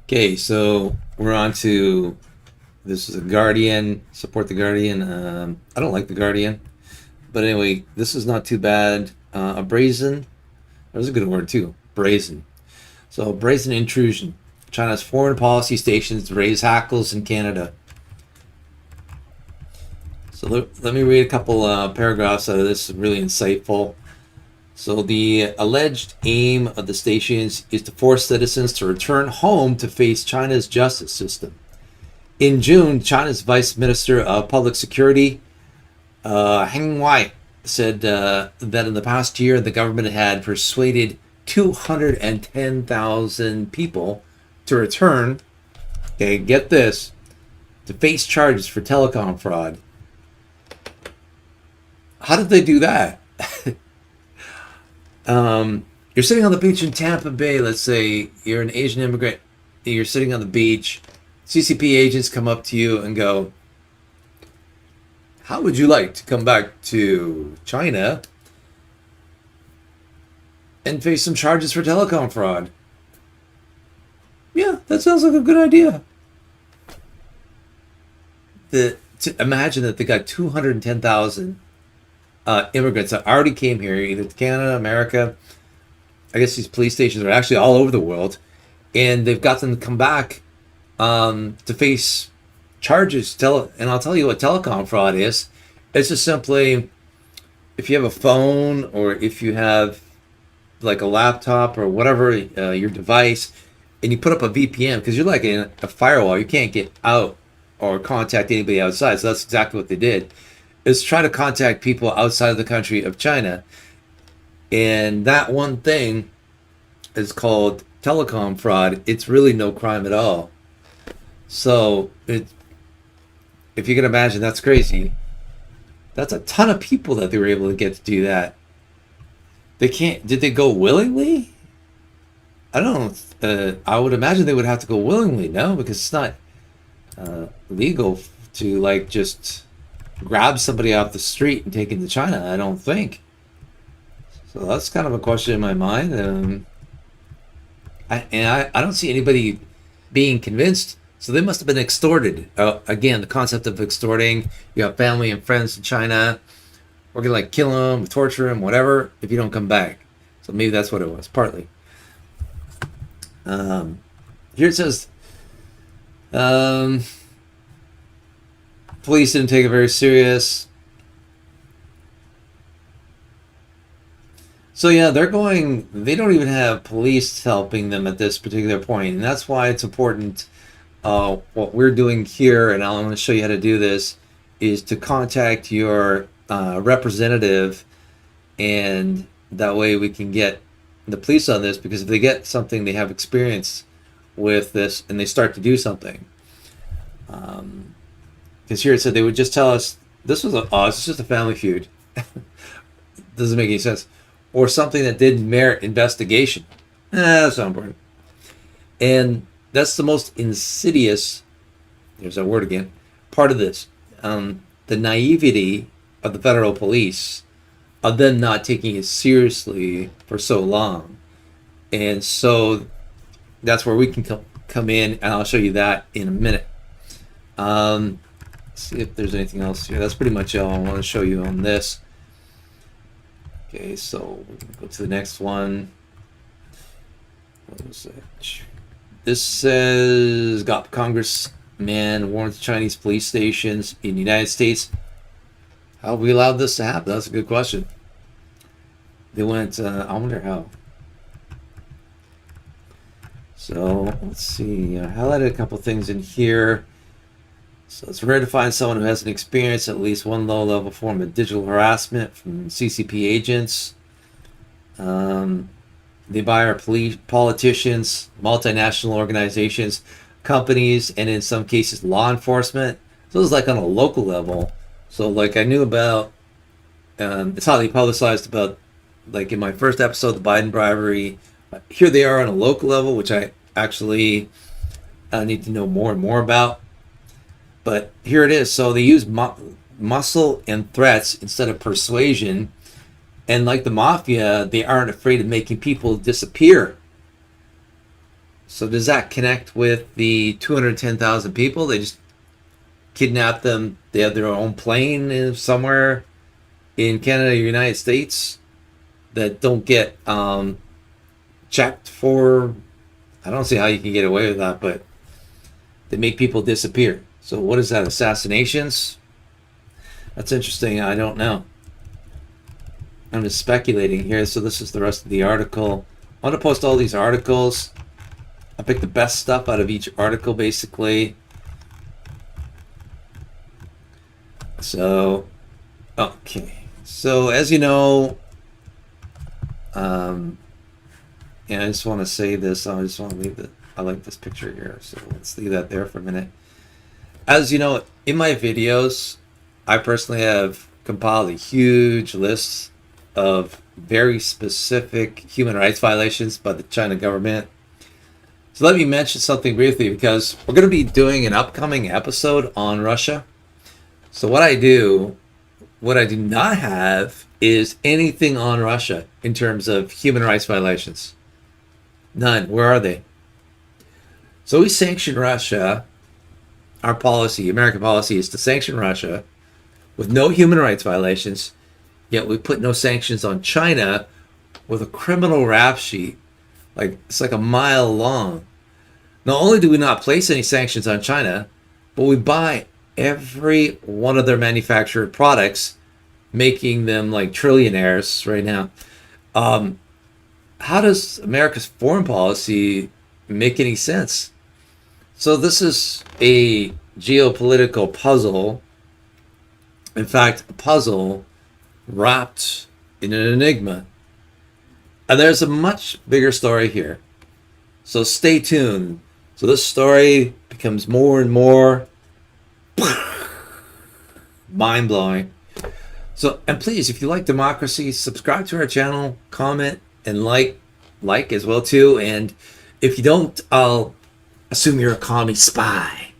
Okay, so we're on to this is a Guardian. Support the Guardian. I don't like the Guardian, but anyway, this is not too bad. A brazen. There's a good word too. Brazen. So brazen intrusion. China's foreign policy stations raise hackles in Canada. So let me read a couple paragraphs out of this. Really insightful. So the alleged aim of the stations is to force citizens to return home to face China's justice system. In June, China's Vice Minister of Public Security, Heng Wei, said that in the past year, the government had persuaded 210,000 people to return, okay, get this, to face charges for telecom fraud. How did they do that? You're sitting on the beach in Tampa Bay. Let's say you're an Asian immigrant. You're sitting on the beach. CCP agents come up to you and go, how would you like to come back to China and face some charges for telecom fraud? Yeah, that sounds like a good idea. To imagine that they got 210,000 immigrants that already came here, either to Canada, America. I guess these police stations are actually all over the world, and they've got them to come back to face charges. And I'll tell you what telecom fraud is. It's just simply if you have a phone or if you have like a laptop or whatever your device, and you put up a VPN because you're like in a firewall, you can't get out or contact anybody outside. So that's exactly what they did. Is try to contact people outside of the country of China. And that one thing is called telecom fraud. It's really no crime at all. So if you can imagine, that's crazy. That's a ton of people that they were able to get to do that. They can't, did they go willingly? I don't I would imagine they would have to go willingly, no? Because it's not legal to like just grab somebody off the street and take it to China, I don't think. So that's kind of a question in my mind. I don't see anybody being convinced. So they must have been extorted. Again, the concept of extorting. You have family and friends in China. We're going to like kill them, torture them, whatever, if you don't come back. So maybe that's what it was, partly. Here it says, police didn't take it very serious. So yeah, they don't even have police helping them at this particular point. And that's why it's important. What we're doing here, and I'm going to show you how to do this, is to contact your representative. And that way we can get the police on this, because if they get something, they have experience with this and they start to do something. Because here it said they would just tell us this it's just a family feud. Doesn't make any sense. Or something that didn't merit investigation. That's not important. And that's the most insidious, there's that word again, part of this. The naivety of the federal police of them not taking it seriously for so long. And so that's where we can come in, and I'll show you that in a minute. See if there's anything else here. That's pretty much all I want to show you on this. Okay, so we're going to go to the next one. What was that? This says, got congressman warns Chinese police stations in the United States. How have we allowed this to happen? That's a good question. They went, I wonder how. So let's see, I highlighted a couple things in here. So it's rare to find someone who hasn't experienced at least one low-level form of digital harassment from CCP agents. They buy our politicians, multinational organizations, companies, and in some cases law enforcement. So it's like on a local level. So like I knew about, it's highly publicized about, like in my first episode, the Biden bribery. Here they are on a local level, which I actually need to know more and more about. But here it is. So they use muscle and threats instead of persuasion. And like the mafia, they aren't afraid of making people disappear. So does that connect with the 210,000 people? They just kidnap them. They have their own plane somewhere in Canada or United States that don't get checked for. I don't see how you can get away with that, but they make people disappear. So what is that? Assassinations? That's interesting. I don't know. I'm just speculating here. So this is the rest of the article. I want to post all these articles. I picked the best stuff out of each article, basically. So, okay. So, as you know, yeah, I just want to say this. I just want to leave it. I like this picture here. So, let's leave that there for a minute. As you know, in my videos, I personally have compiled a huge list of very specific human rights violations by the China government. So let me mention something briefly, because we're going to be doing an upcoming episode on Russia. So what I do not have is anything on Russia in terms of human rights violations. None. Where are they? So we sanction Russia. Our policy, American policy, is to sanction Russia with no human rights violations, yet we put no sanctions on China with a criminal rap sheet. It's like a mile long. Not only do we not place any sanctions on China, but we buy every one of their manufactured products, making them like trillionaires right now. How does America's foreign policy make any sense? So this is a geopolitical puzzle. In fact, a puzzle wrapped in an enigma. And there's a much bigger story here. So stay tuned. So this story becomes more and more mind-blowing. So, and please, if you like democracy, subscribe to our channel, comment, and like as well too. And if you don't, I'll assume you're a commie spy.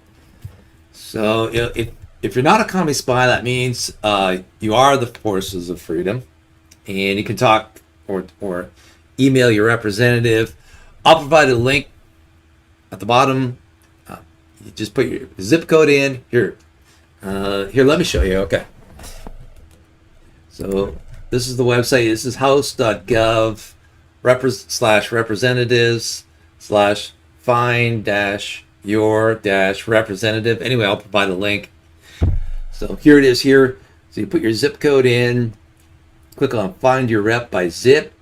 So if you're not a commie spy, that means you are the forces of freedom, and you can talk or email your representative. I'll provide a link at the bottom. You just put your zip code in here. Here, let me show you. Okay. So this is the website. This is house.gov /representatives/find-your-representative. Anyway, I'll provide a link. So here it is here. So you put your zip code in, click on Find Your Rep by Zip,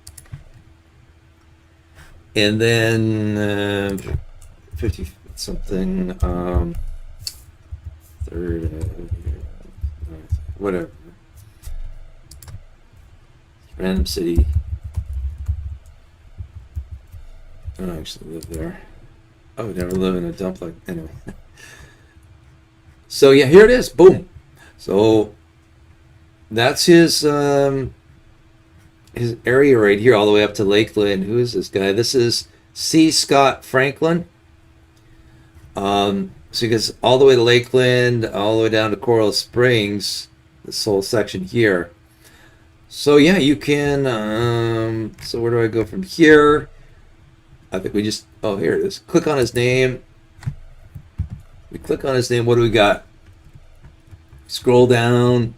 and then 50 something, third, whatever, random city. I don't actually live there. I would never live in a dump like, anyway. So yeah, here it is. Boom. So that's his area right here, all the way up to Lakeland. Who is this guy? This is C. Scott Franklin. So he goes all the way to Lakeland, all the way down to Coral Springs, this whole section here. So yeah, you can, so where do I go from here? I think we just, oh, here it is. Click on his name. We click on his name. What do we got? Scroll down.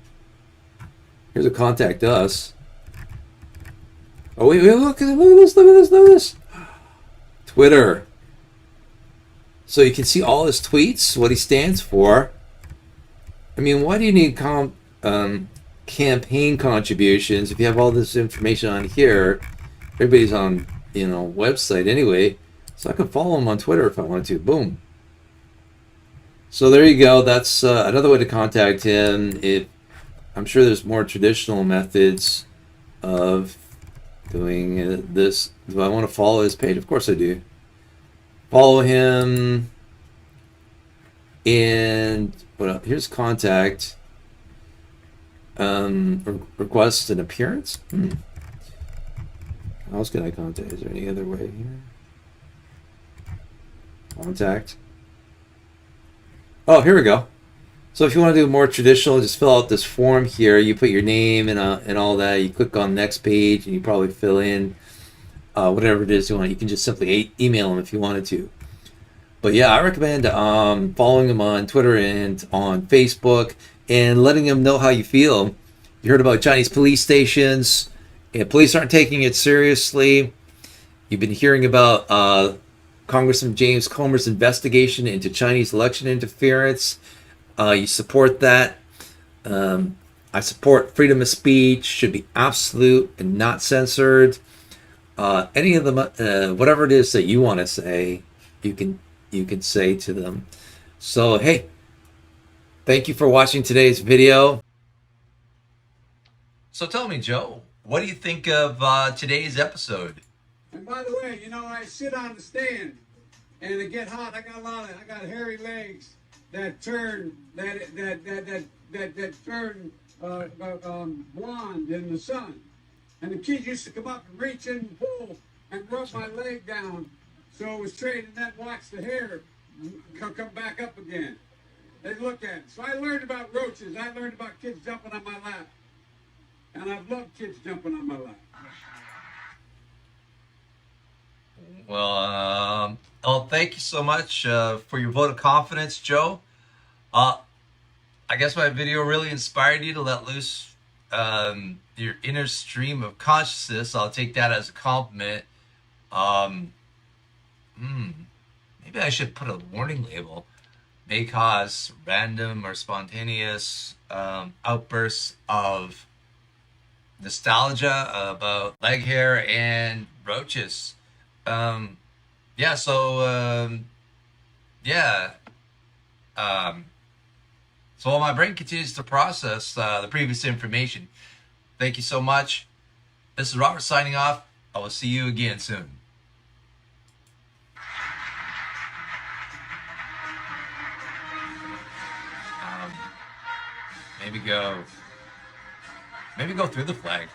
Here's a contact us. Oh, wait, look at this. Twitter. So you can see all his tweets, what he stands for. I mean, why do you need campaign contributions if you have all this information on here? Everybody's on, website anyway. So I can follow him on Twitter if I want to. Boom. So there you go. That's another way to contact him. I'm sure there's more traditional methods of doing this. Do I want to follow his page? Of course I do. Follow him. And what else? Here's contact. Request an appearance. How else can I contact? Is there any other way here? Contact. Oh, here we go. So if you want to do more traditional, just fill out this form here. You put your name and all that. You click on next page, and you probably fill in whatever it is you want. You can just simply email him if you wanted to. But yeah, I recommend following him on Twitter and on Facebook and letting him know how you feel. You heard about Chinese police stations, and police aren't taking it seriously. You've been hearing about Congressman James Comer's investigation into Chinese election interference. You support that. I support freedom of speech, should be absolute and not censored. Any of them, whatever it is that you want to say, you can say to them. So hey, thank you for watching today's video. So tell me, Joe, what do you think of today's episode? And by the way, you know, I sit on the stand and it get hot. I got hairy legs that turn turn blonde in the sun. And the kids used to come up and reach in and pull and rub my leg down so it was straight, and then watch the hair come back up again. They look at it. So I learned about roaches. I learned about kids jumping on my lap. And I've loved kids jumping on my lap. Well, thank you so much for your vote of confidence, Joe. I guess my video really inspired you to let loose your inner stream of consciousness. I'll take that as a compliment. Maybe I should put a warning label. May cause random or spontaneous outbursts of nostalgia about leg hair and roaches. Yeah, so so while my brain continues to process the previous information, thank you so much. This is Robert signing off. I will see you again soon. Maybe go through the flag.